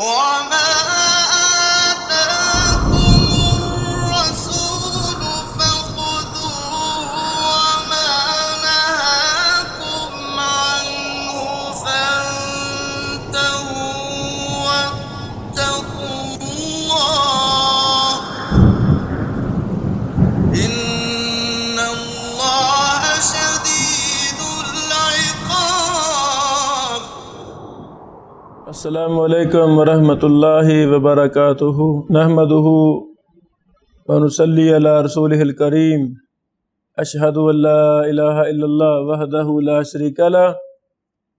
وما آتاكم الرسول فخذوه وما نهاكم عنه فانتهوا واتقوا الله إن الله شديد العقاب. السلام علیکم ورحمۃ اللہ وبرکاتہ، نحمدہ ونصلی علی رسولہ الکریم، اشہد ان لا الہ الا اللہ وحدہ لا شریک لہ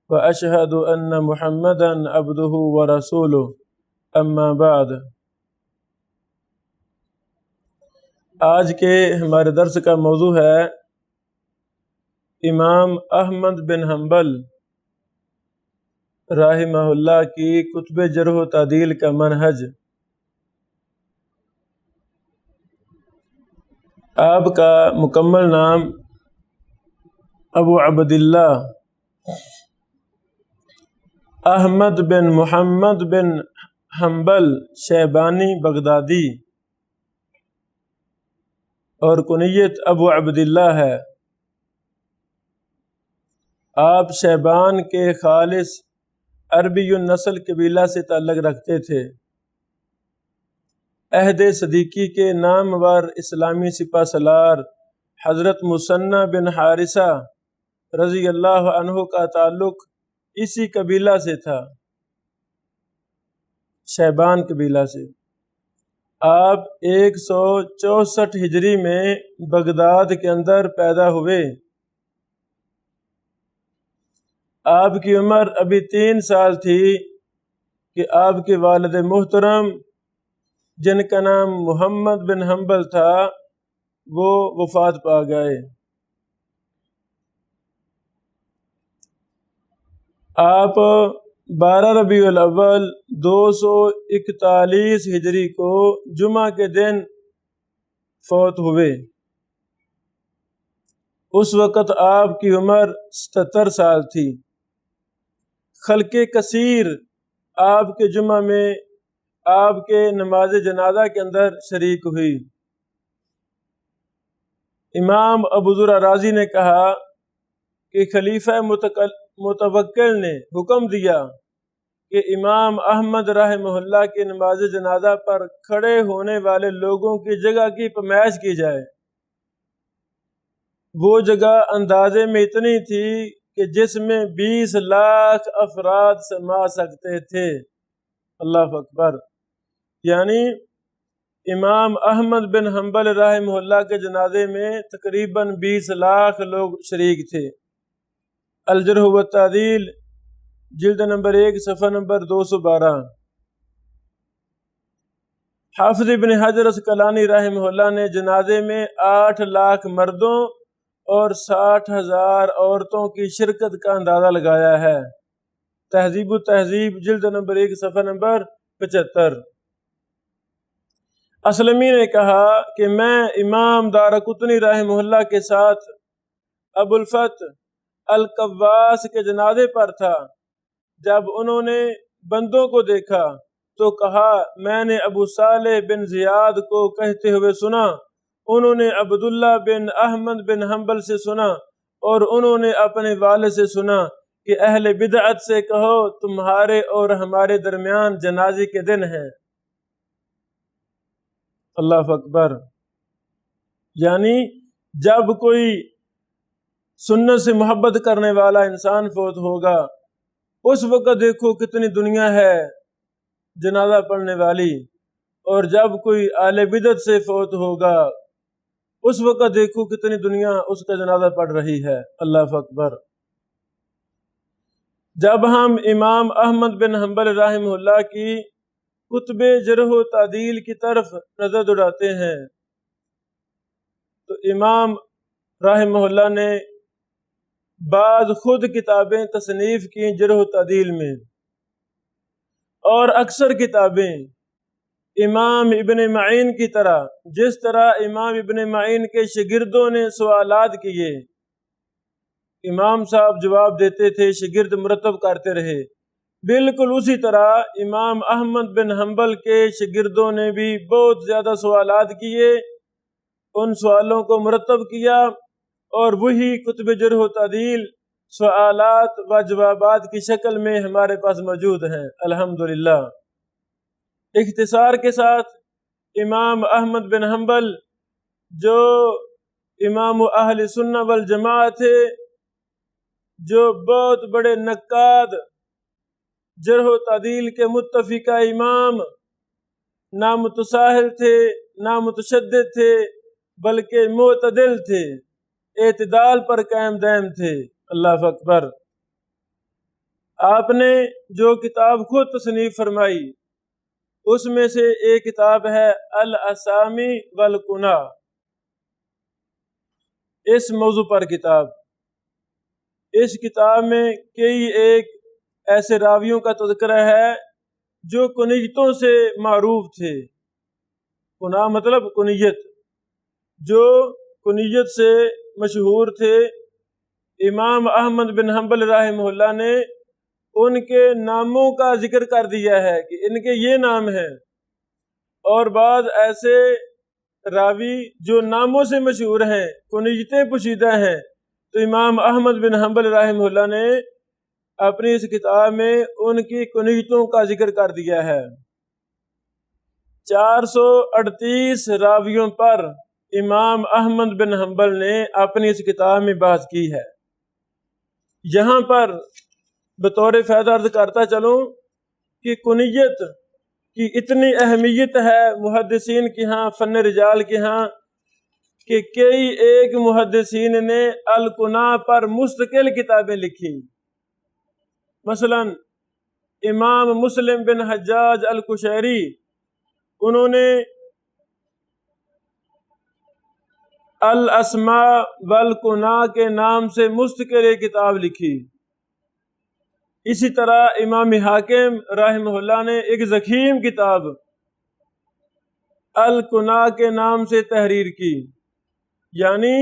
واشہد ان محمدا عبدہ ورسولہ، اما بعد۔ آج کے ہمارے درس کا موضوع ہے امام احمد بن حنبل رحمہ اللہ کی کتب جرح و تعدیل کا منہج۔ آپ کا مکمل نام ابو عبداللہ احمد بن محمد بن حنبل شیبانی بغدادی اور کنیت ابو عبداللہ ہے۔ آپ شیبان کے خالص عربی النسل قبیلہ سے تعلق رکھتے تھے۔ عہد صدیقی کے نامور اسلامی سپہ سالار حضرت مثنی بن حارثہ رضی اللہ عنہ کا تعلق اسی قبیلہ سے تھا، شیبان قبیلہ سے۔ آپ 164 ہجری میں بغداد کے اندر پیدا ہوئے۔ آپ کی عمر ابھی 3 سال تھی کہ آپ کے والد محترم جن کا نام محمد بن حنبل تھا وہ وفات پا گئے۔ آپ 12 ربیع الاول 241 ہجری کو جمعہ کے دن فوت ہوئے۔ اس وقت آپ کی عمر 77 سال تھی۔ خلق کثیر آپ کے جمعہ میں آپ کے نماز جنازہ کے اندر شریک ہوئی۔ امام ابو زرع رازی نے کہا کہ خلیفہ متوکل نے حکم دیا کہ امام احمد رحمہ اللہ کی نماز جنازہ پر کھڑے ہونے والے لوگوں کی جگہ کی پیمائش کی جائے۔ وہ جگہ اندازے میں اتنی تھی کہ جس میں 20 لاکھ افراد سما سکتے تھے۔ اللہ اکبر! یعنی امام احمد بن حنبل رحمہ اللہ کے جنازے میں تقریباً 20 لاکھ لوگ شریک تھے۔ الجرح و تعدیل جلد نمبر 1 صفحہ نمبر 212۔ حافظ ابن حجر اسقلانی رحمہ اللہ نے جنازے میں 8 لاکھ مردوں اور 60,000 عورتوں کی شرکت کا اندازہ لگایا ہے۔ تہذیب و تہذیب جلد نمبر 1 صفحہ نمبر 75۔ اسلمی نے کہا کہ میں امام دارقطنی رحمہ اللہ کے ساتھ ابو الفتح القواس کے جنازے پر تھا۔ جب انہوں نے بندوں کو دیکھا تو کہا میں نے ابو صالح بن زیاد کو کہتے ہوئے سنا، انہوں نے عبداللہ بن احمد بن حنبل سے سنا، اور انہوں نے اپنے والد سے سنا کہ اہل بدعت سے کہو تمہارے اور ہمارے درمیان جنازے کے دن ہیں۔ اللہ اکبر! یعنی جب کوئی سنت سے محبت کرنے والا انسان فوت ہوگا اس وقت دیکھو کتنی دنیا ہے جنازہ پڑھنے والی، اور جب کوئی اہل بدعت سے فوت ہوگا اس وقت دیکھو کتنی دنیا اس کا جنازہ پڑھ رہی ہے۔ اللہ اکبر! جب ہم امام احمد بن حنبل رحمہ اللہ کی کتب جرح و تعدیل کی طرف نظر دوڑاتے ہیں تو امام رحمہ اللہ نے بعض خود کتابیں تصنیف کی جرح و تعدیل میں، اور اکثر کتابیں امام ابن معین کی طرح، جس طرح امام ابن معین کے شاگردوں نے سوالات کیے، امام صاحب جواب دیتے تھے، شاگرد مرتب کرتے رہے، بالکل اسی طرح امام احمد بن حنبل کے شاگردوں نے بھی بہت زیادہ سوالات کیے، ان سوالوں کو مرتب کیا، اور وہی کتب جرح و تعدیل سوالات و جوابات کی شکل میں ہمارے پاس موجود ہیں الحمدللہ۔ اختصار کے ساتھ امام احمد بن حنبل جو امام اہل سنہ والجماعہ تھے، جو بہت بڑے نقاد، جرح و تعدیل کے متفقہ امام، نہ متساہل تھے نہ متشدد تھے، بلکہ معتدل تھے، اعتدال پر قائم دائم تھے۔ اللہ اکبر۔ آپ نے جو کتاب خود تصنیف فرمائی اس میں سے ایک کتاب ہے الاسامی والکنا، اس موضوع پر کتاب۔ اس کتاب میں کئی ایک ایسے راویوں کا تذکرہ ہے جو کنیتوں سے معروف تھے۔ کنا مطلب کنیت، جو کنیت سے مشہور تھے۔ امام احمد بن حنبل رحمہ اللہ نے ان کے ناموں کا ذکر کر دیا ہے کہ ان کے یہ نام ہیں، اور بعض ایسے راوی جو ناموں سے مشہور ہیں، کنیتیں پوشیدہ ہیں، تو امام احمد بن حنبل رحمہ اللہ نے اپنی اس کتاب میں ان کی کنیتوں کا ذکر کر دیا ہے۔ 438 راویوں پر امام احمد بن حنبل نے اپنی اس کتاب میں بات کی ہے۔ یہاں پر بطور فائدہ عرض کرتا چلوں کہ کنیت کی اتنی اہمیت ہے محدثین کے ہاں، فن رجال کے ہاں، کہ کئی ایک محدثین نے الکنا پر مستقل کتابیں لکھی۔ مثلا امام مسلم بن حجاج القشیری، انہوں نے الاسماء والکنا کے نام سے مستقل ایک کتاب لکھی۔ اسی طرح امام حاکم رحمہ اللہ نے ایک ضخیم کتاب الکنا کے نام سے تحریر کی۔ یعنی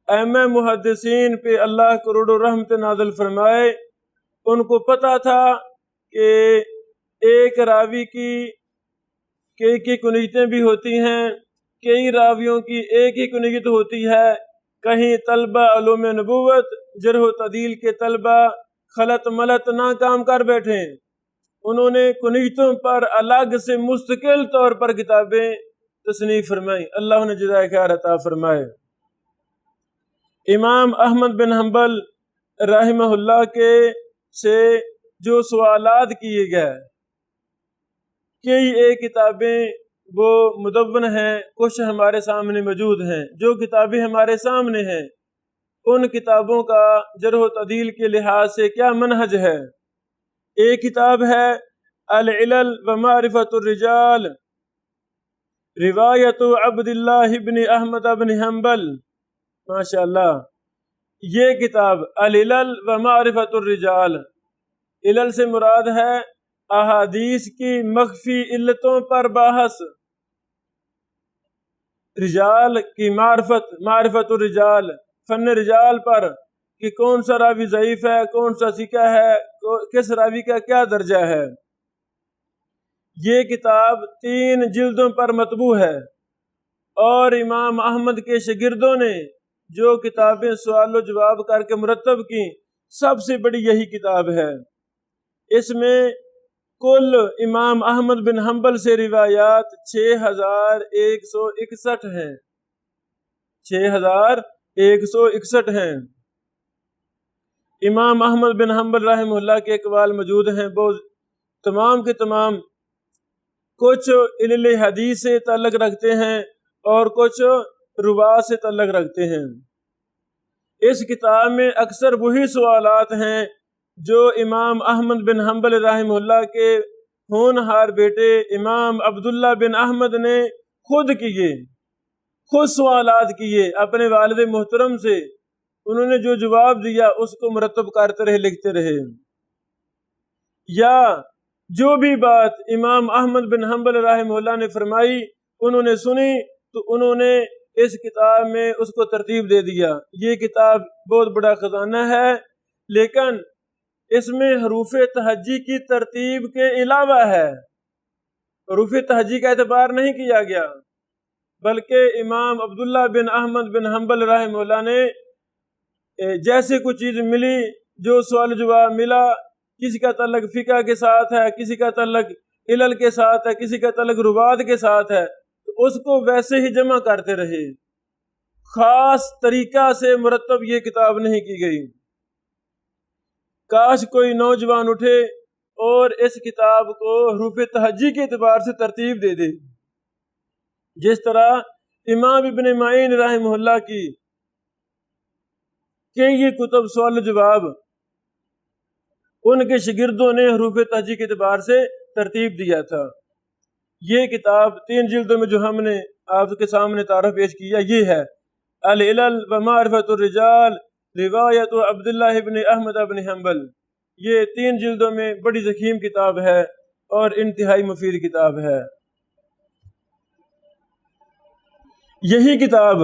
ائمہ محدثین پہ اللہ کروڑوں رحمت نازل فرمائے، ان کو پتہ تھا کہ ایک راوی کی کئی کنیتیں بھی ہوتی ہیں، کئی راویوں کی ایک ہی کنیت ہوتی ہے۔ کہیں طلبہ علوم نبوت، جرح و تعدیل کے طلبہ خلط ملط نہ کام کر بیٹھے، انہوں نے کنیتوں پر الگ سے مستقل طور پر کتابیں تصنیف فرمائی۔ اللہ نے جزائے خیر عطا فرمائے۔ امام احمد بن حنبل رحمہ اللہ کے سے جو سوالات کیے گئے، کئی ایک کتابیں وہ مدون ہیں، کچھ ہمارے سامنے موجود ہیں۔ جو کتابیں ہمارے سامنے ہیں ان کتابوں کا جرح و تعدیل کے لحاظ سے کیا منہج ہے۔ ایک کتاب ہے العلل و معرفت الرجال، روایت عبد اللہ بن احمد بن حنبل، ماشاءاللہ۔ یہ کتاب العلل و معرفت الرجال، علل سے مراد ہے احادیث کی مخفی علتوں پر بحث، رجال کی معرفت الرجال، فن رجال پر کہ کون سا راوی ضعیف ہے، کون سا ثقہ ہے، کس راوی کا کیا درجہ ہے۔ یہ کتاب 3 جلدوں پر مطبوع ہے، اور امام احمد کے شاگردوں نے جو کتابیں سوال و جواب کر کے مرتب کی، سب سے بڑی یہی کتاب ہے۔ اس میں کل امام احمد بن حنبل سے روایات 6161 ہیں، 6161 ہیں۔ امام احمد بن حنبل رحمہ اللہ کے اقوال موجود ہیں، وہ تمام کے تمام کچھ علل حدیث سے تعلق رکھتے ہیں اور کچھ روات سے تعلق رکھتے ہیں۔ اس کتاب میں اکثر وہی سوالات ہیں جو امام احمد بن حنبل رحمہ اللہ کے ہونہار بیٹے امام عبداللہ بن احمد نے خود کیے، خود سوالات کیے اپنے والد محترم سے، انہوں نے جو جواب دیا اس کو مرتب کرتے رہے، لکھتے رہے۔ یا جو بھی بات امام احمد بن حنبل رحمہ اللہ نے فرمائی، انہوں نے سنی تو انہوں نے اس کتاب میں اس کو ترتیب دے دیا۔ یہ کتاب بہت بڑا خزانہ ہے، لیکن اس میں حروف تہجی کی ترتیب کے علاوہ ہے، حروف تہجی کا اعتبار نہیں کیا گیا، بلکہ امام عبداللہ بن احمد بن حنبل رحمہ اللہ نے جیسے کوئی چیز ملی، جو سوال جواب ملا، کسی کا تعلق فقہ کے ساتھ ہے، کسی کا تعلق علل کے ساتھ ہے، کسی کا تعلق روات کے ساتھ ہے، تو اس کو ویسے ہی جمع کرتے رہے، خاص طریقہ سے مرتب یہ کتاب نہیں کی گئی۔ کاش کوئی نوجوان اٹھے اور اس کتاب کو حروف تہجی کے اعتبار سے ترتیب دے دے، جس طرح امام ابن معین رحمہ اللہ کی کہ یہ کتب سوال جواب ان کے شاگردوں نے حروف تہجی کے اعتبار سے ترتیب دیا تھا۔ یہ کتاب 3 جلدوں میں جو ہم نے آپ کے سامنے تعارف پیش کیا یہ ہے العلل و معرفت الرجال روایت عبداللہ ابن احمد ابن حنبل۔ یہ 3 جلدوں میں بڑی ضخیم کتاب ہے اور انتہائی مفید کتاب ہے۔ یہی کتاب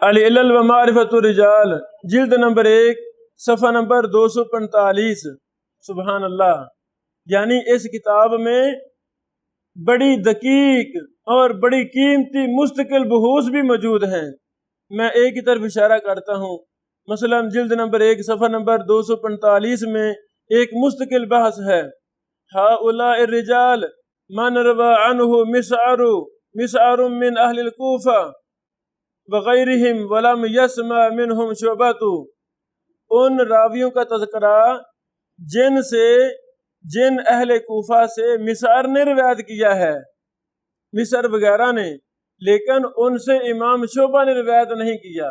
العلل و معرفت الرجال جلد نمبر 1 صفحہ نمبر 245، سبحان اللہ، یعنی اس کتاب میں بڑی دقیق اور بڑی قیمتی مستقل بحوث بھی موجود ہیں۔ میں ایک کی طرف اشارہ کرتا ہوں، مثلا جلد نمبر 1 صفحہ نمبر 245 میں ایک مستقل بحث ہے، ہؤلاء الرجال من روى عنه مسعر من اہل الکوفہ وغیرہم ولم یسمع منہم شعبۃ، ان راویوں کا تذکرہ جن اہل کوفہ سے مسعر نے روایت کیا ہے، مسعر وغیرہ نے، لیکن ان سے امام شعبہ نے روایت نہیں کیا۔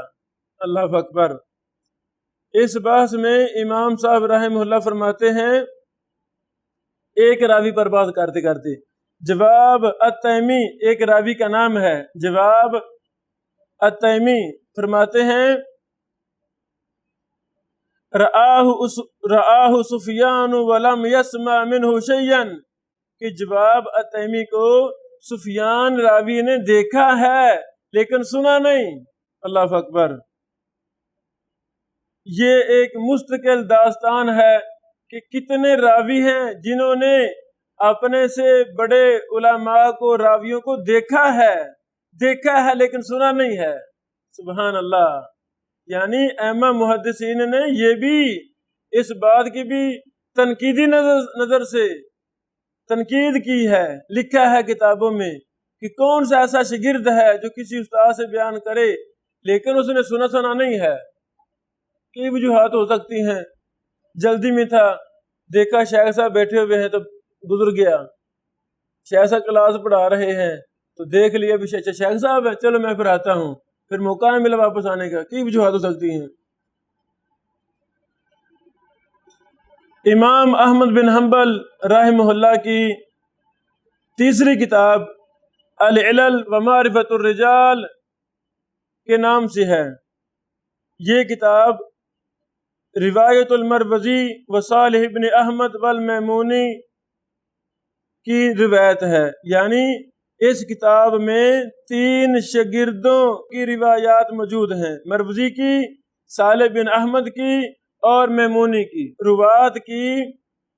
اللہ اکبر۔ اس بحث میں امام صاحب رحمہ اللہ فرماتے ہیں، ایک راوی پر بات کرتے کرتے، جواب التیمی ایک راوی کا نام ہے، جواب التیمی فرماتے ہیں رآہ سفیان ولم یسمع منہ شیئا، کہ جواب التیمی کو سفیان راوی نے دیکھا ہے لیکن سنا نہیں۔ اللہ اکبر۔ یہ ایک مستقل داستان ہے کہ کتنے راوی ہیں جنہوں نے اپنے سے بڑے علماء کو، راویوں کو دیکھا ہے لیکن سنا نہیں ہے۔ سبحان اللہ۔ یعنی ائمہ محدثین نے یہ بھی اس بات کی بھی تنقیدی نظر سے تنقید کی ہے، لکھا ہے کتابوں میں کہ کون سا ایسا شاگرد ہے جو کسی استاد سے بیان کرے لیکن اس نے سنا نہیں ہے۔ کئی وجوہات ہو سکتی ہیں، جلدی میں تھا، دیکھا شیخ صاحب بیٹھے ہوئے ہیں تو گزر گیا، شیخ صاحب کلاس پڑھا رہے ہیں تو دیکھ لیا بھی شیخ صاحب ہے، چلو میں پھر آتا ہوں، پھر موقع نہیں ملا واپس آنے کا، کئی وجوہات ہو سکتی ہیں۔ امام احمد بن حنبل رحمہ اللہ کی تیسری کتاب العلل و معرفت الرجال کے نام سے ہے۔ یہ کتاب روایت المروزی و صالح بن احمد والمیمونی کی روایت ہے، یعنی اس کتاب میں 3 شاگردوں کی روایات موجود ہیں، مروزی کی، صالح بن احمد کی اور میمونی کی، روات کی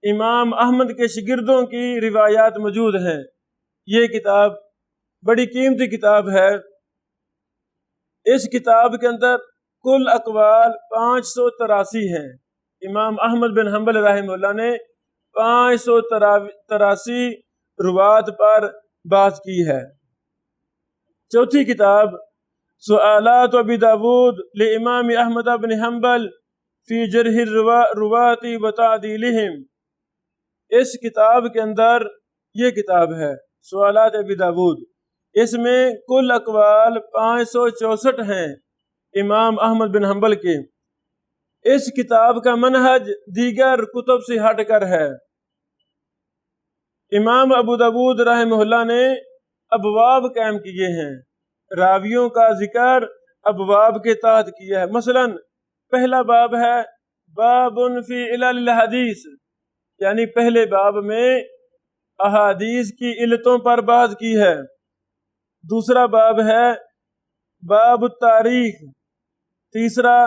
امام احمد کے شاگردوں کی روایات موجود ہیں۔ یہ کتاب بڑی قیمتی کتاب ہے۔ اس کتاب کے اندر کل اقوال 583 ہیں۔ امام احمد بن حنبل رحمہ اللہ نے 583 روات پر بات کی ہے۔ چوتھی کتاب سؤالات ابی داود لامام احمد بن حنبل فی جرح الرواۃ و تعدیلہم۔ اس کتاب کے اندر یہ کتاب ہے سؤالات ابی داود، اس میں کل اقوال 564 ہیں امام احمد بن حنبل کے۔ اس کتاب کا منہج دیگر کتب سے ہٹ کر ہے۔ امام ابو داود رحمہ اللہ نے ابواب قائم کیے ہیں، راویوں کا ذکر ابواب کے تحت کیا ہے۔ مثلا پہلا باب ہے باب فی علل الحدیث، یعنی پہلے باب میں احادیث کی علتوں پر بات کی ہے۔ دوسرا باب ہے باب التاریخ، تیسرا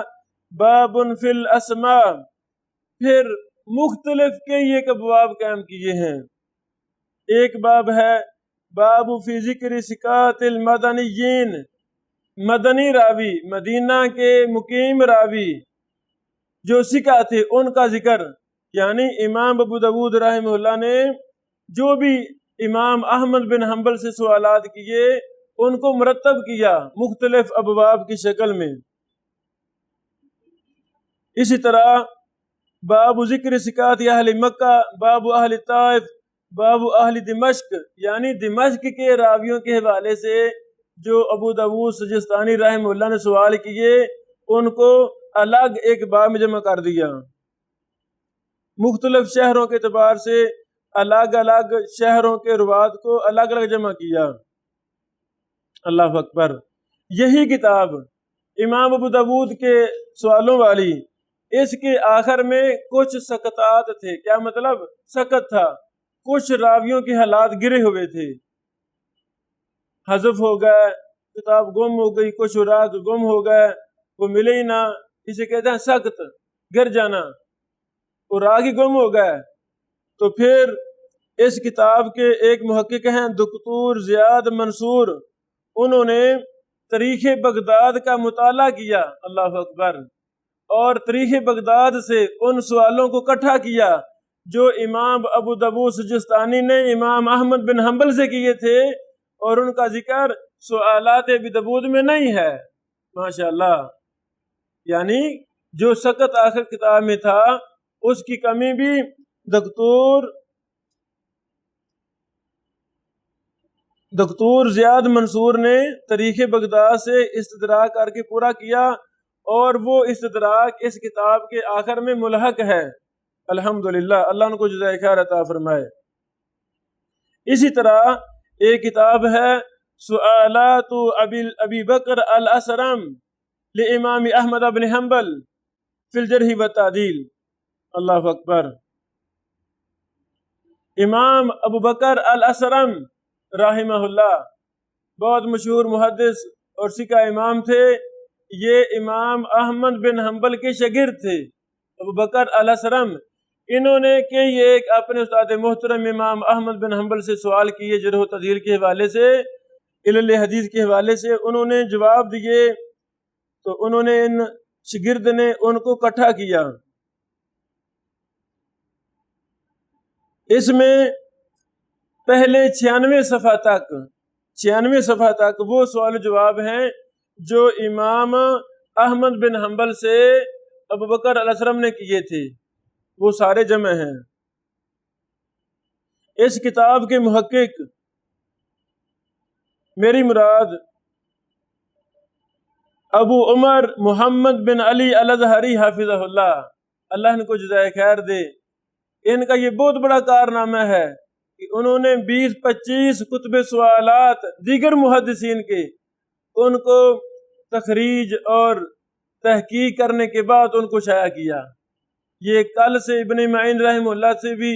باب فی الاسماء، پھر مختلف کئی ایک ابواب قائم کیے ہیں۔ ایک باب ہے باب فی ذکر ثقات المدنیین، مدنی راوی، مدینہ کے مقیم راوی جو ثقہ تھے ان کا ذکر، یعنی امام ابو داود رحمہ اللہ نے جو بھی امام احمد بن حنبل سے سوالات کیے ان کو مرتب کیا مختلف ابواب کی شکل میں۔ اسی طرح باب ذکر ثقات اہل مکہ، باب اہل طائف، باب اہل دمشق، یعنی دمشق کے راویوں کے حوالے سے جو ابو داود سجستانی رحمہ اللہ نے سوال کیے ان کو الگ ایک باب میں جمع کر دیا۔ مختلف شہروں کے اعتبار سے الگ الگ شہروں کے روات کو الگ الگ جمع کیا۔ اللہ اکبر۔ یہی کتاب امام ابو داود کے سوالوں والی، اس کے آخر میں کچھ سقطات تھے۔ کیا مطلب؟ سقط تھا، کچھ راویوں کے حالات گرے ہوئے تھے، حذف ہو گئے، کتاب گم ہو گئی، کچھ اوراق گم ہو گئے، وہ ملے ہی نہ، اسے کہتے ہیں سقط، گر جانا، اوراق ہی گم ہو گئے۔ تو پھر اس کتاب کے ایک محقق ہیں دکتور زیاد منصور، انہوں نے تاریخ بغداد کا مطالعہ کیا، اللہ اکبر، اور تاریخ بغداد سے ان سوالوں کو اکٹھا کیا جو امام ابو داود سجستانی نے امام احمد بن حنبل سے کیے تھے، اور ان کا ذکر سوالات ابی داود میں نہیں ہے۔ ماشاءاللہ، یعنی جو سقط آخر کتاب میں تھا اس کی کمی بھی دکتور زیاد منصور نے تاریخ بغداد سے استدراک کر کے پورا کیا، اور وہ استدراک اس کتاب کے آخر میں ملحق ہے۔ الحمدللہ، اللہ ان کو جزائے خیر عطا فرمائے۔ اسی طرح ایک کتاب ہے سؤالات ابی بکر الاسرم لامام احمد بن حنبل فی الجرح والتعدیل، اللہ اکبر۔ امام ابو بکر الاسرم رحمہ اللہ بہت مشہور محدث اور ثقہ امام تھے۔ یہ امام احمد بن حنبل کے شاگرد تھے، ابو بکر الاسرم۔ انہوں نے کئی ایک اپنے استاد محترم امام احمد بن حنبل سے سوال کیے جرح و تعدیل کے حوالے سے، علل حدیث کے حوالے سے، انہوں نے جواب دیے، تو انہوں نے ان شاگرد نے ان کو اکٹھا کیا۔ اس میں پہلے 96 صفحہ تک وہ سوال جواب ہیں جو امام احمد بن حنبل سے ابو بکر الاسرم نے کیے تھے، وہ سارے جمع ہیں۔ اس کتاب کے محقق، میری مراد ابو عمر محمد بن علی الازہری حافظہ اللہ، اللہ ان کو جزائے خیر دے، ان کا یہ بہت بڑا کارنامہ ہے کہ انہوں نے 20-25 کتب سوالات دیگر محدثین کے، ان کو تخریج اور تحقیق کرنے کے بعد ان کو شائع کیا۔ یہ کل سے ابن معین رحمہ اللہ سے بھی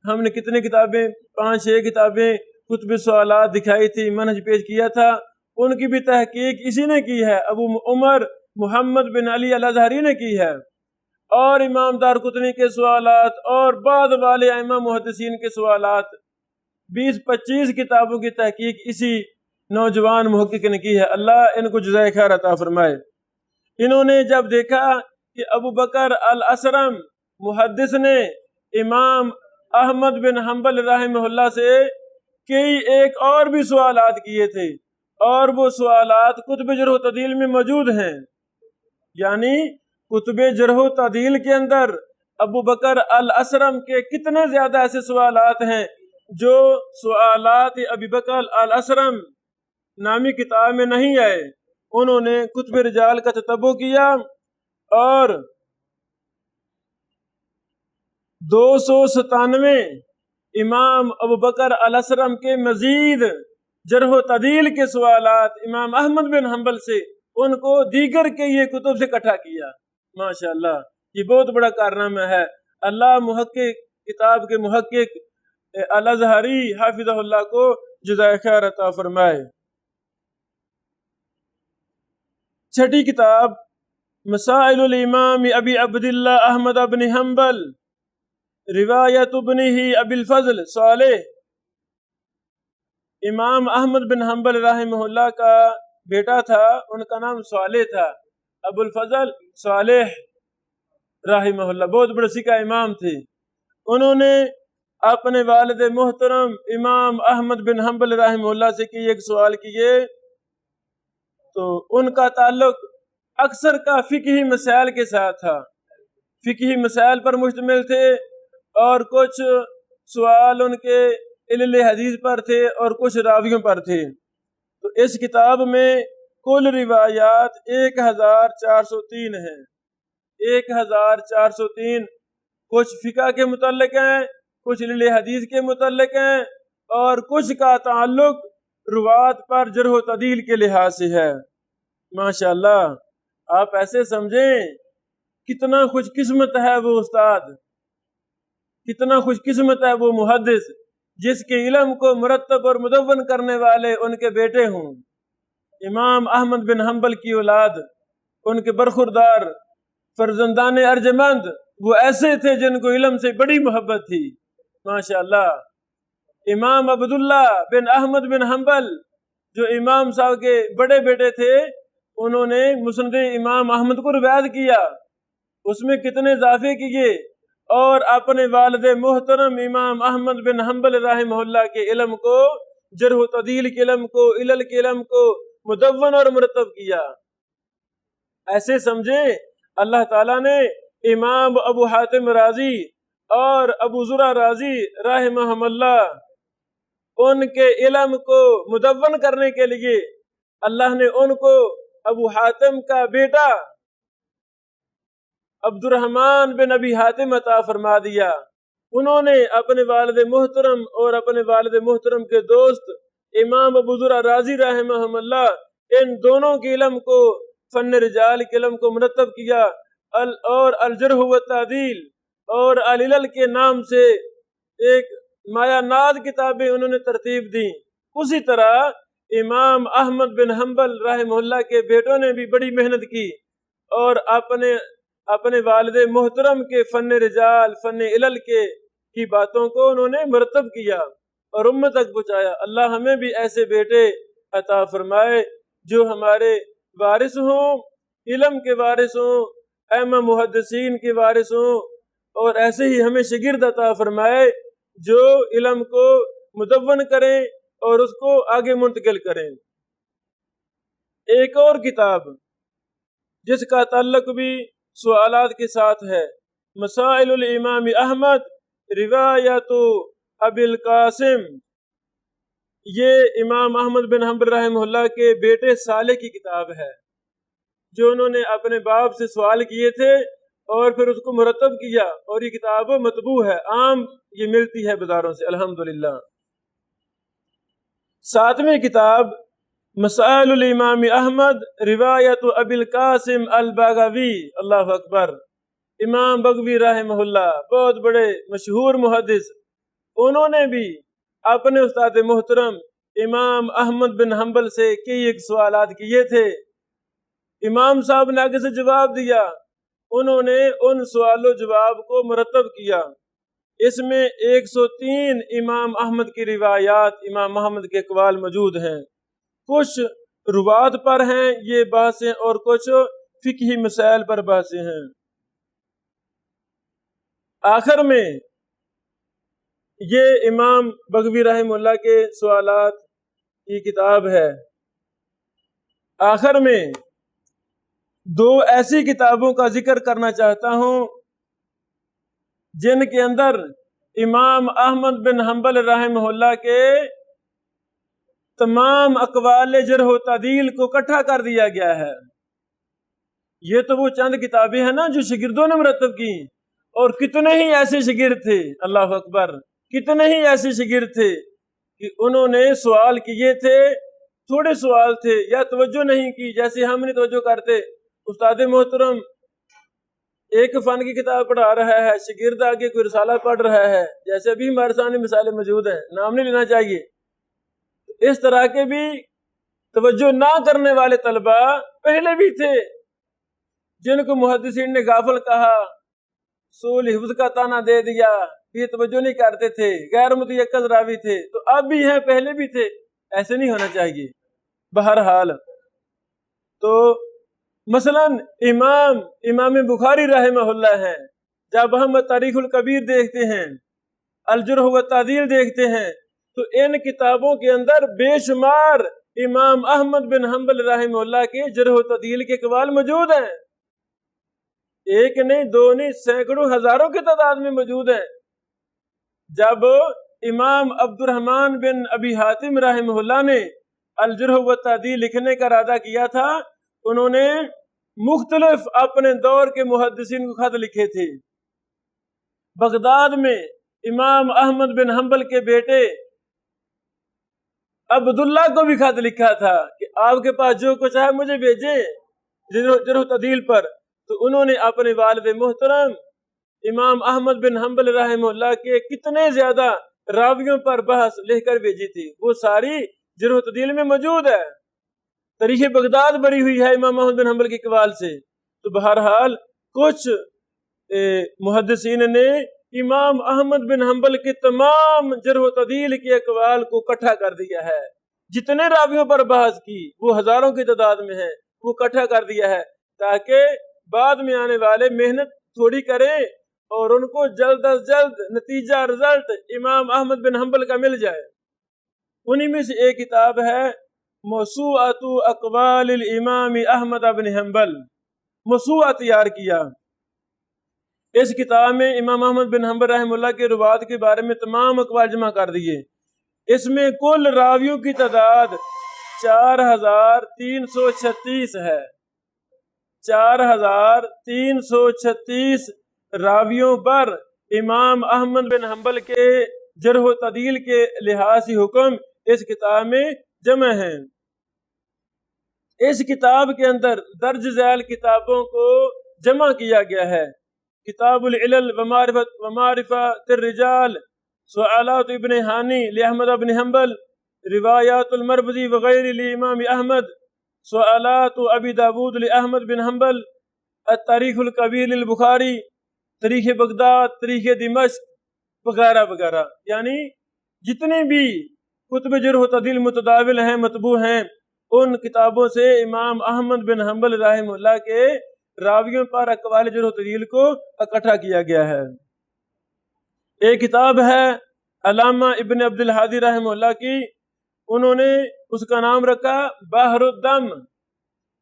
ہم نے کتنے کتابیں، 5-6 کتابیں کتب سوالات دکھائی تھی، منہج پیش کیا تھا، ان کی بھی تحقیق اسی نے کی ہے، ابو عمر محمد بن علی الازہری نے کی ہے، اور امام دارقطنی کے سوالات اور بعد والے ائمہ محدثین کے سوالات، 20-25 کتابوں کی تحقیق اسی نوجوان محقق نے کی ہے، اللہ ان کو جزائے خیر عطا فرمائے۔ انہوں نے جب دیکھا کہ ابو بکر الاسرم محدث نے امام احمد بن حنبل رحمہ اللہ سے کئی ایک اور بھی سوالات کیے تھے، اور وہ سوالات کتب جرح و تعدیل میں موجود ہیں، یعنی کتب جرح و تعدیل کے اندر ابو بکر الاسرم کے کتنے زیادہ ایسے سوالات ہیں جو سوالات ابی بکر الاسرم نامی کتاب میں نہیں آئے۔ انہوں نے کتب رجال کا تتبع کیا اور 297 امام ابو بکر الاسرم کے مزید جرح و تعدیل کے سوالات امام احمد بن حنبل سے، ان کو دیگر کے یہ کتب سے اکٹھا کیا۔ ماشاءاللہ، یہ بہت بڑا کارنامہ ہے۔ اللہ محقق، کتاب کے محقق الازہری حافظہ اللہ کو جزائے خیر عطا فرمائے۔ چھٹی کتاب مسائل الامام ابی عبداللہ احمد بن حنبل روایت ابنہ ابی الفضل صالح، امام احمد بن حنبل رحمہ اللہ کا بیٹا تھا، ان کا نام صالح تھا، ابو الفضل صالح رحمہ اللہ، بہت بڑے سکہ امام تھے۔ انہوں نے اپنے والد محترم امام احمد بن حنبل رحمہ اللہ سے ایک سوال کیے، تو ان کا تعلق اکثر کا فقہی مسائل کے ساتھ تھا، فقہی مسائل پر مشتمل تھے، اور کچھ سوال ان کے علل حدیث پر تھے اور کچھ راویوں پر تھے۔ تو اس کتاب میں کل روایات 1403 ہیں، 1403، کچھ فقہ کے متعلق ہیں، کچھ علل حدیث کے متعلق ہیں، اور کچھ کا تعلق روات پر جرح و تعدیل کے لحاظ سے ہے۔ ماشاءاللہ، آپ ایسے سمجھیں کتنا خوش قسمت ہے وہ استاد، کتنا خوش قسمت ہے وہ محدث جس کے علم کو مرتب اور مدون کرنے والے ان کے بیٹے ہوں۔ امام احمد بن حنبل کی اولاد، ان کے برخوردار فرزندان ارجمند، وہ ایسے تھے جن کو علم سے بڑی محبت تھی۔ ماشاءاللہ، امام عبداللہ بن احمد بن حنبل جو امام صاحب کے بڑے بیٹے تھے، انہوں نے مسند امام احمد کو روایت کیا، اس میں کتنے اضافے کیے، اور اپنے والد محترم امام احمد بن حنبل رحمہ اللہ کے علم کو، جرح و تعدیل کے علم کو، علل کے علم کو مدون اور مرتب کیا۔ ایسے سمجھے اللہ تعالیٰ نے امام ابو حاتم رازی اور ابو زرع رازی رحمہم اللہ، ان کے علم کو مدون کرنے کے لیے اللہ نے ان کو ابو حاتم کا بیٹا عبد الرحمن بن ابی حاتم عطا فرما دیا۔ انہوں نے اپنے والد محترم اور اپنے والد محترم کے دوست امام ابو زرع رازی رحمہم اللہ، ان دونوں کے علم کو، فن رجال کے علم کو مرتب کیا، اور الجرح و تعدیل اور العلل کے نام سے ایک مایا ناد کتابیں انہوں نے ترتیب دی۔ اسی طرح امام احمد بن حنبل رحمہ اللہ کے بیٹوں نے بھی بڑی محنت کی، اور اپنے والد محترم کے فن رجال، فن علل کی باتوں کو انہوں نے مرتب کیا اور امت تک پہنچایا۔ اللہ ہمیں بھی ایسے بیٹے عطا فرمائے جو ہمارے وارث ہوں، علم کے وارث ہوں، ائمہ محدثین کے وارث ہوں، اور ایسے ہی ہمیں شاگرد عطا فرمائے جو علم کو مدون کریں اور اس کو آگے منتقل کریں۔ ایک اور کتاب جس کا تعلق بھی سوالات کے ساتھ ہے، مسائل الامام احمد روایت ابی القاسم، یہ امام احمد بن حنبل رحمہ اللہ کے بیٹے صالح کی کتاب ہے، جو انہوں نے اپنے باپ سے سوال کیے تھے اور پھر اس کو مرتب کیا، اور یہ کتاب مطبوع ہے، عام یہ ملتی ہے بازاروں سے الحمدللہ۔ ساتویں کتاب مسائل الامام احمد روایت ابی القاسم البغوی، اللہ اکبر، امام بغوی رحمہ اللہ بہت بڑے مشہور محدث، انہوں نے بھی اپنے استاد محترم امام احمد بن حنبل سے کئی ایک سوالات کیے تھے۔ امام صاحب نے آگے سے جواب دیا، انہوں نے ان سوال و جواب کو مرتب کیا۔ اس میں 103 امام احمد کی روایات، امام احمد کے اقوال موجود ہیں، کچھ روات پر ہیں یہ بحثیں، اور کچھ فقہی مسائل پر بحثیں ہیں۔ آخر میں یہ امام بغوی رحمہ اللہ کے سوالات کی کتاب ہے۔ آخر میں دو ایسی کتابوں کا ذکر کرنا چاہتا ہوں جن کے اندر امام احمد بن حنبل رحمہ اللہ کے تمام اقوال جرح و تعدیل کو اکٹھا کر دیا گیا ہے۔ یہ تو وہ چند کتابیں ہیں نا جو شاگردوں نے مرتب کی، اور کتنے ہی ایسے شاگرد تھے، اللہ اکبر، کتنے ہی ایسے شاگرد تھے کہ انہوں نے سوال کیے تھے، تھوڑے سوال تھے یا توجہ نہیں کی، جیسے ہم نہیں توجہ کرتے۔ استاد محترم ایک فن کی کتاب پڑھا رہا ہے، شاگرد آگے کوئی رسالہ پڑھ رہا ہے، جیسے ابھی ہمارے سامنے مثالیں موجود ہیں، نام نہیں لینا چاہیے۔ اس طرح کے بھی توجہ نہ کرنے والے طلباء پہلے بھی تھے، جن کو محدثین نے غافل کہا، سول حفظ کا تانا دے دیا، یہ توجہ نہیں کرتے تھے، غیر متیقظ راوی تھے، تو اب بھی ہیں، پہلے بھی تھے، ایسے نہیں ہونا چاہیے۔ بہرحال تو مثلا امام بخاری رحمہ اللہ ہیں، جب ہم تاریخ الکبیر دیکھتے ہیں، الجرح و تعدیل دیکھتے ہیں، تو ان کتابوں کے اندر بے شمار امام احمد بن حنبل رحمہ اللہ کے جرح و تعدیل کے اقوال موجود ہیں، ایک نہیں، دو نہیں، سینکڑوں ہزاروں کی تعداد میں موجود ہیں۔ جب امام عبد الرحمن بن ابی حاتم رحمہ اللہ نے الجرح و تعدیل لکھنے کا ارادہ کیا تھا، انہوں نے مختلف اپنے دور کے محدثین کو خط لکھے تھے۔ بغداد میں امام احمد بن حنبل کے بیٹے عبداللہ کو بھی خط لکھا تھا کہ آپ کے پاس جو کچھ ہے مجھے بھیجیں جرح و تعدیل پر، تو انہوں نے اپنے والد محترم امام احمد بن حنبل رحمہ اللہ کے کتنے زیادہ راویوں پر بحث لکھ کر بھیجی تھی، وہ ساری جرح و تعدیل میں موجود ہے۔ تاریخ بغداد بری ہوئی ہے امام احمد بن حنبل کے اقوال سے۔ تو بہرحال کچھ محدثین نے امام احمد بن حنبل کے تمام جرح و تعدیل کے اقوال کو اکٹھا کر دیا ہے، جتنے راویوں پر بحث کی وہ ہزاروں کی تعداد میں ہیں، وہ اکٹھا کر دیا ہے تاکہ بعد میں آنے والے محنت تھوڑی کریں اور ان کو جلد از جلد نتیجہ رزلٹ امام احمد بن حنبل کا مل جائے۔ انہی میں سے ایک کتاب ہے موسوعۃ اقوال الامام احمد بن حنبل، موسوعہ تیار کیا۔ اس کتاب میں امام احمد بن حنبل رحمہ اللہ کے روات کے بارے میں تمام اقوال جمع کر دیے۔ اس میں کل راویوں کی تعداد 4336 ہے، 4336 راویوں پر امام احمد بن حنبل کے جرح و تعدیل کے لحاظ سے حکم اس کتاب میں جمع ہیں۔ اس کتاب کے اندر درج ذیل کتابوں کو جمع کیا گیا ہے: کتاب العلل ومعرفت الرجال، سؤالات ابن حانی لأحمد بن حنبل، روایات المربزی وغیر لامام احمد، سؤالات ابی داود لأحمد بن حنبل، التاریخ الکبیر للبخاری، تاریخ بغداد، تاریخ دمشق وغیرہ وغیرہ، یعنی جتنے بھی کتب جرح و تعدیل متداول ہیں، مطبوع ہیں، ان کتابوں سے امام احمد بن حنبل رحمہ اللہ کے راویوں پر اقوال جرح و تعدیل کو اکٹھا کیا گیا ہے۔ ایک کتاب ہے علامہ ابن عبد الحادی رحمہ اللہ کی، انہوں نے اس کا نام رکھا بحر الدم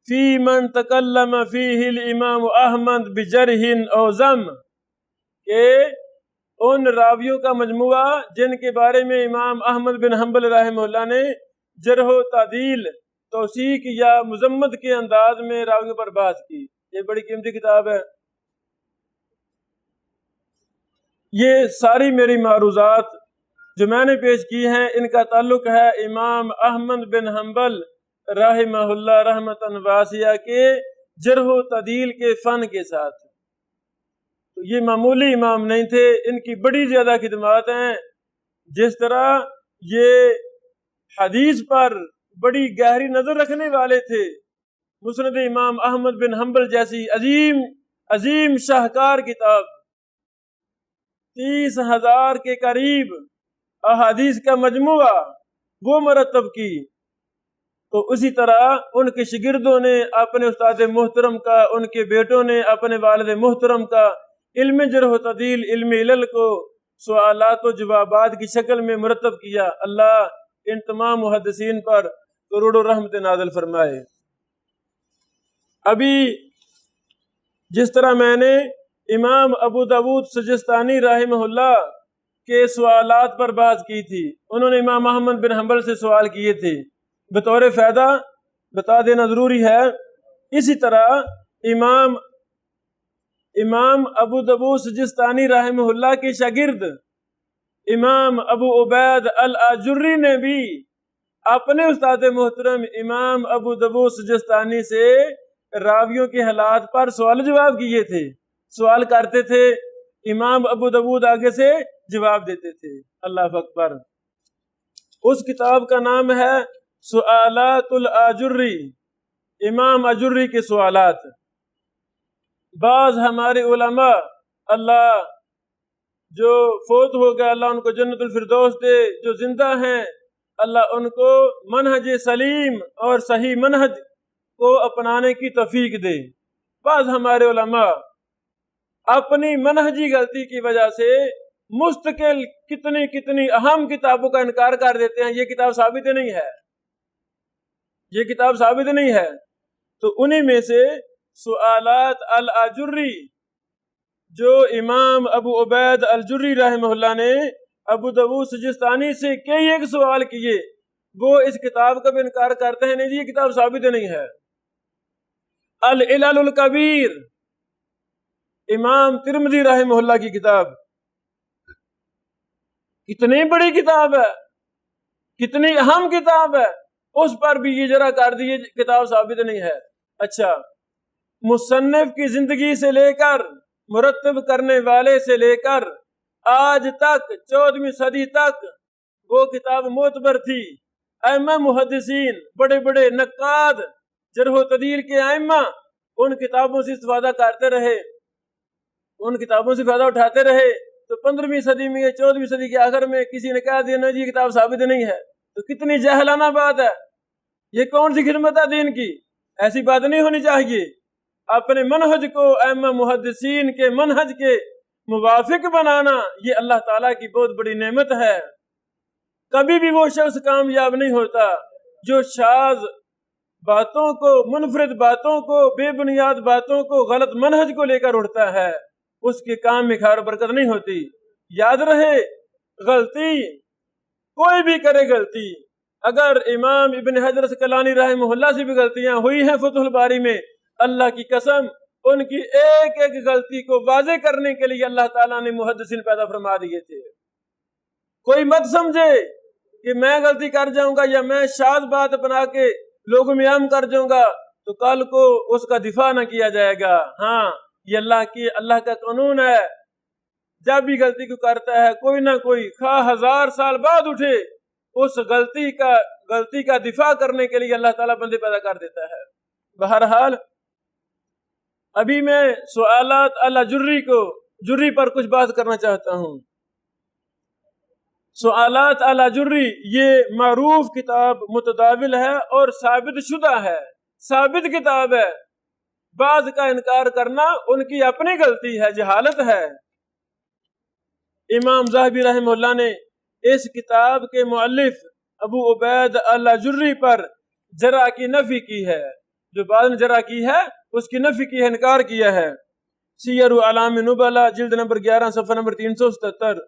فی من تکلم فیہ الامام احمد بجرح او ذم، کہ ان راویوں کا مجموعہ جن کے بارے میں امام احمد بن حنبل رحمہ اللہ نے جرح و تعدیل، توثیق یا مذمت کے انداز میں راویوں پر بحث کی۔ یہ بڑی قیمتی کتاب ہے۔ یہ ساری میری معروضات جو میں نے پیش کی ہیں، ان کا تعلق ہے امام احمد بن حنبل رحمہ اللہ رحمتاً واسعہ کے جرح و تعدیل کے فن کے ساتھ۔ تو یہ معمولی امام نہیں تھے، ان کی بڑی زیادہ خدمات ہیں۔ جس طرح یہ حدیث پر بڑی گہری نظر رکھنے والے تھے، مسند امام احمد بن حنبل جیسی عظیم شاہکار کتاب 30,000 کے قریب احادیث کا مجموعہ وہ مرتب کی، تو اسی طرح ان کے شاگردوں نے اپنے استاد محترم کا، ان کے بیٹوں نے اپنے والد محترم کا علم جرح و تعدیل، علم علل کو سوالات و جوابات کی شکل میں مرتب کیا۔ اللہ ان تمام محدثین پر کروڑوں رحمت نازل فرمائے۔ ابھی جس طرح میں نے امام ابو داود سجستانی رحمہ اللہ کے سوالات پر بات کی تھی، انہوں نے امام احمد بن حنبل سے سوال کیے تھے، بطور فائدہ بتا دینا ضروری ہے۔ اسی طرح امام ابو داود سجستانی رحمہ اللہ کے شاگرد امام ابو عبید الاجری نے بھی اپنے استاد محترم امام ابو داود سجستانی سے راویوں کے حالات پر سوال جواب کیے تھے۔ سوال کرتے تھے، امام ابو داود آگے سے جواب دیتے تھے۔ اللہ اکبر۔ اس کتاب کا نام ہے سؤالات الاجری، امام اجری کے سوالات۔ بعض ہمارے علماء اللہ جو فوت ہو گیا اللہ ان کو جنت الفردوس دے، جو زندہ ہیں اللہ ان کو منہج سلیم اور صحیح منہج کو اپنانے کی توفیق دے۔ بعض ہمارے علماء اپنی منہجی غلطی کی وجہ سے مستقل کتنی اہم کتابوں کا انکار کر دیتے ہیں، یہ کتاب ثابت نہیں ہے، یہ کتاب ثابت نہیں ہے۔ تو انہی میں سے سؤالات الاجری جو امام ابو عبید الجری رحمہ اللہ نے ابو داؤد سجستانی سے کئی ایک سوال کیے، وہ اس کتاب کا بھی انکار کرتے ہیں، نہیں جی یہ کتاب ثابت نہیں ہے۔ العلل الکبیر امام ترمذی رحمہ اللہ کی کتاب، کتنی بڑی کتاب ہے، کتنی اہم کتاب ہے، اس پر بھی یہ جرا کر دی کتاب ثابت نہیں ہے۔ اچھا، مصنف کی زندگی سے لے کر مرتب کرنے والے سے لے کر آج تک 14ویں صدی تک وہ کتاب معتبر تھی۔ ائمہ محدثین، بڑے بڑے نقاد، جرح و تعدیل کے ائمہ ان کتابوں سے استفادہ کرتے رہے، ان کتابوں سے فائدہ اٹھاتے رہے۔ تو 15ویں صدی میں یا 14ویں صدی کے آخر میں کسی نے کہا دیا نا جی کتاب ثابت نہیں ہے، تو کتنی جاہلانہ بات ہے، یہ کون سی خدمت ہے دین کی؟ ایسی بات نہیں ہونی چاہیے۔ اپنے منہج کو ائمہ محدثین کے منہج کے موافق بنانا یہ اللہ تعالیٰ کی بہت بڑی نعمت ہے۔ کبھی بھی وہ شخص کامیاب نہیں ہوتا جو شاذ باتوں کو، منفرد باتوں کو، بے بنیاد باتوں کو، غلط منہج کو لے کر اٹھتا ہے، اس کے کام میں خیر برکت نہیں ہوتی۔ یاد رہے، غلطی کوئی بھی کرے غلطی، اگر امام ابن حجر اسقلانی رحمہ اللہ سے بھی غلطیاں ہوئی ہیں فتح الباری میں، اللہ کی قسم ان کی ایک ایک غلطی کو واضح کرنے کے لیے اللہ تعالیٰ نے محدثین پیدا فرما دیے تھے۔ کوئی مت سمجھے کہ میں غلطی کر جاؤں گا یا میں شاذ بات بنا کے لوگوں میں عام کر جاؤں گا تو کل کو اس کا دفاع نہ کیا جائے گا۔ ہاں، یہ اللہ کا قانون ہے، جب بھی غلطی کو کرتا ہے کوئی نہ کوئی، خواہ 1000 سال بعد اٹھے، اس غلطی کا دفاع کرنے کے لیے اللہ تعالیٰ بندے پیدا کر دیتا ہے۔ بہرحال ابھی میں سؤالات جری پر کچھ بات کرنا چاہتا ہوں۔ سؤالات جری یہ معروف کتاب متداول ہے اور ثابت شدہ ہے، ثابت کتاب ہے۔ بعض کا انکار کرنا ان کی اپنی غلطی ہے، جہالت ہے۔ امام ذہبی رحمہ اللہ نے اس کتاب کے مؤلف ابو عبید الجری پر جرح کی نفی کی ہے، جو بعد نے جرح کی ہے اس کی نفی کی ہے، انکار کیا ہے۔ سیر اعلام نبلا جلد نمبر 11 صفحہ نمبر 377۔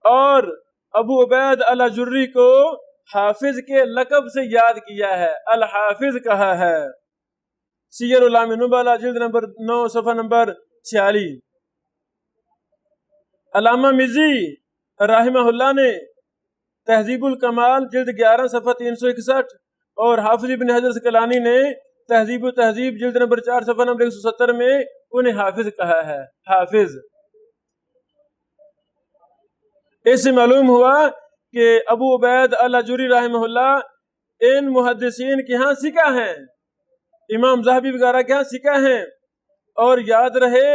اور ابو عبید الجری کو حافظ کے لقب سے یاد کیا ہے، الحافظ کہا ہے۔ سیر اعلام نبلا جلد نمبر 9 صفحہ نمبر 46۔ علامہ مزی رحمہ اللہ نے تہذیب الکمال جلد 11 صفحہ 361 اور حافظ ابن حجر اسقلانی نے تہذیب و تہذیب جلد نمبر 4 صفحہ نمبر 170 میں انہیں حافظ کہا ہے، حافظ۔ اس سے معلوم ہوا کہ ابو عبید الجری رحمہ اللہ ان محدثین کے ہاں سکہ ہیں، امام ذہبی وغیرہ کے ہاں سکہ ہیں۔ اور یاد رہے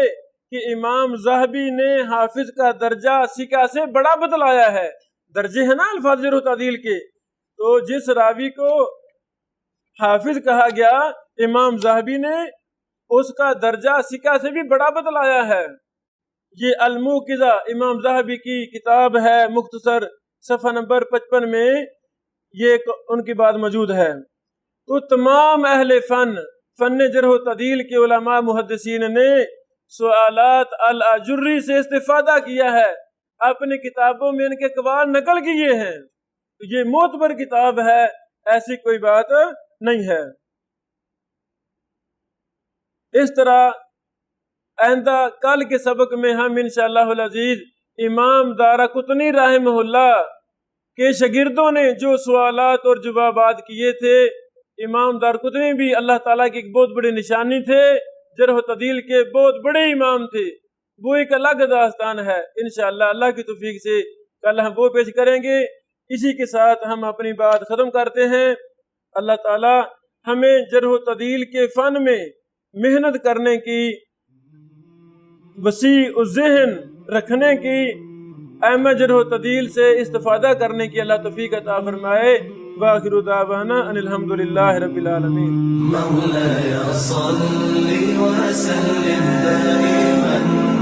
کہ امام ذہبی نے حافظ کا درجہ سکہ سے بڑا بتلایا ہے، درجے ہیں نا الفاظ جرح و تعدیل کے، تو جس راوی کو حافظ کہا گیا امام ذہبی نے اس کا درجہ سکہ سے بھی بڑا بتلایا ہے۔ یہ الموقظہ امام ذہبی کی کتاب ہے، مختصر صفحہ نمبر 55 میں یہ ان کی بات موجود ہے۔ تو تمام اہل فن جرح و تعدیل کے علماء محدثین نے سؤالات الجری سے استفادہ کیا ہے، اپنی کتابوں میں ان کے اقوال نقل کیے ہیں۔ یہ معتبر کتاب ہے، ایسی کوئی بات نہیں ہے۔ اس طرح آئندہ کل کے سبق میں ہم انشاءاللہ العزیز امام دارقطنی رحمہ اللہ کے شاگردوں نے جو سوالات اور جوابات کیے تھے، امام دارقطنی بھی اللہ تعالیٰ کی ایک بہت بڑی نشانی تھے، جرح و تعدیل کے بہت بڑے امام تھے، وہ ایک الگ داستان ہے۔ انشاءاللہ اللہ کی توفیق سے کل ہم وہ پیش کریں گے۔ اسی کے ساتھ ہم اپنی بات ختم کرتے ہیں۔ اللہ تعالیٰ ہمیں جرح و تعدیل کے فن میں محنت کرنے کی وسیع الذہن رکھنے کی، اہم جرح و تعدیل سے استفادہ کرنے کی اللہ توفیق عطا فرمائے۔ وآخر دعوانا ان الحمدللہ رب العالمین۔ مولاي صل وسلم دائما